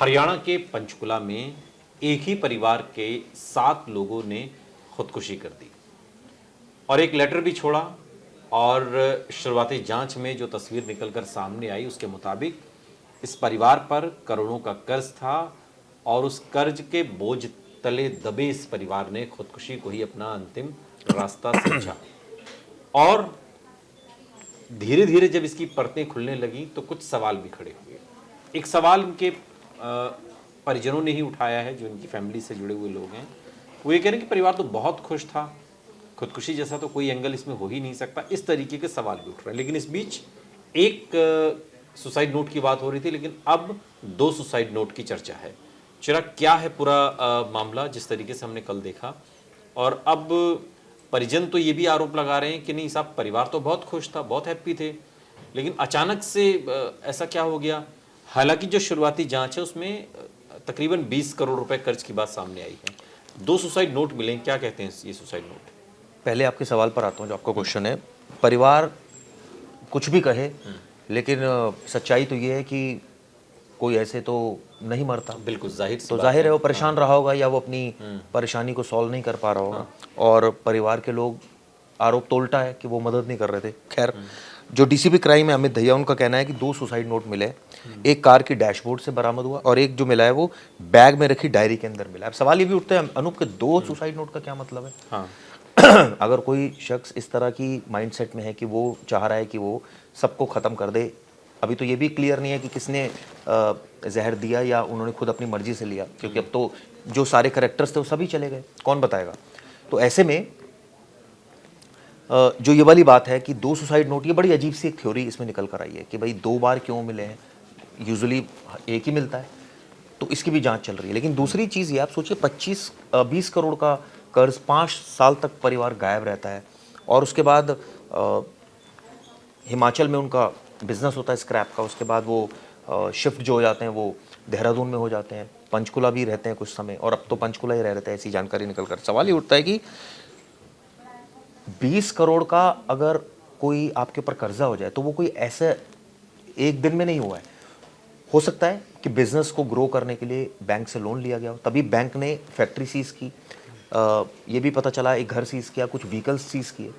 हरियाणा के पंचकुला में एक ही परिवार के 7 लोगों ने खुदकुशी कर दी और एक लेटर भी छोड़ा। और शुरुआती जांच में जो तस्वीर निकलकर सामने आई उसके मुताबिक इस परिवार पर करोड़ों का कर्ज था और उस कर्ज के बोझ तले दबे इस परिवार ने खुदकुशी को ही अपना अंतिम रास्ता समझा। और धीरे धीरे जब इसकी परतें खुलने लगी तो कुछ सवाल भी खड़े हुए। एक सवाल इनके परिजनों ने ही उठाया है, जो इनकी फैमिली से जुड़े हुए लोग हैं। वो ये कह रहे हैं कि परिवार तो बहुत खुश था, खुदकुशी जैसा तो कोई एंगल इसमें हो ही नहीं सकता। इस तरीके के सवाल भी उठ रहे हैं। लेकिन इस बीच एक सुसाइड नोट की बात हो रही थी, लेकिन अब 2 सुसाइड नोट की चर्चा है। चिराग, क्या है पूरा मामला जिस तरीके से हमने कल देखा? और अब परिजन तो ये भी आरोप लगा रहे हैं कि नहीं साहब, परिवार तो बहुत खुश था, बहुत हैप्पी थे, लेकिन अचानक से ऐसा क्या हो गया? हालांकि जो शुरुआती जांच है उसमें तकरीबन 20 करोड़ रुपए कर्ज की बात सामने आई है। 2 सुसाइड नोट मिले, क्या कहते हैं ये सुसाइड नोट? पहले आपके सवाल पर आता हूँ, जो आपका क्वेश्चन है। परिवार कुछ भी कहे, लेकिन सच्चाई तो ये है कि कोई ऐसे तो नहीं मरता। बिल्कुल जाहिर सी तो बात जाहिर है वो हाँ। परेशान रहा होगा या वो अपनी परेशानी को सॉल्व नहीं कर पा रहा होगा। और परिवार के लोग, आरोप तो उल्टा है कि वो मदद नहीं कर रहे थे। खैर, जो डीसीपी क्राइम है अमित दहिया, उनका कहना है कि 2 सुसाइड नोट मिले। एक कार की डैशबोर्ड से बरामद हुआ और एक जो मिला है वो बैग में रखी डायरी के अंदर मिला। अब सवाल ये भी उठता है अनूप के 2 सुसाइड नोट का क्या मतलब है? हाँ। अगर कोई शख्स इस तरह की माइंडसेट में है कि वो चाह रहा है कि वो सबको ख़त्म कर दे, अभी तो ये भी क्लियर नहीं है कि किसने जहर दिया या उन्होंने खुद अपनी मर्जी से लिया, क्योंकि अब तो जो सारे करेक्टर्स थे वो सभी चले गए, कौन बताएगा? तो ऐसे में जो ये वाली बात है कि 2 सुसाइड नोट, ये बड़ी अजीब सी एक थ्योरी इसमें निकल कर आई है कि भाई 2 बार क्यों मिले हैं, यूजुअली एक ही मिलता है। तो इसकी भी जांच चल रही है। लेकिन दूसरी चीज़ ये, आप सोचिए 20 करोड़ का कर्ज, 5 साल तक परिवार गायब रहता है और उसके बाद हिमाचल में उनका बिजनेस होता है स्क्रैप का, उसके बाद वो शिफ्ट जो हो जाते हैं वो देहरादून में हो जाते हैं, पंचकुला भी रहते हैं कुछ समय, और अब तो पंचकुला ही रह रहे थे, ऐसी जानकारी निकल कर। सवाल ये उठता है कि 20 करोड़ का अगर कोई आपके ऊपर कर्जा हो जाए तो वो कोई ऐसे एक दिन में नहीं हुआ है। हो सकता है कि बिजनेस को ग्रो करने के लिए बैंक से लोन लिया गया हो, तभी बैंक ने फैक्ट्री सीज की, ये भी पता चला एक घर सीज किया, कुछ व्हीकल्स सीज किए।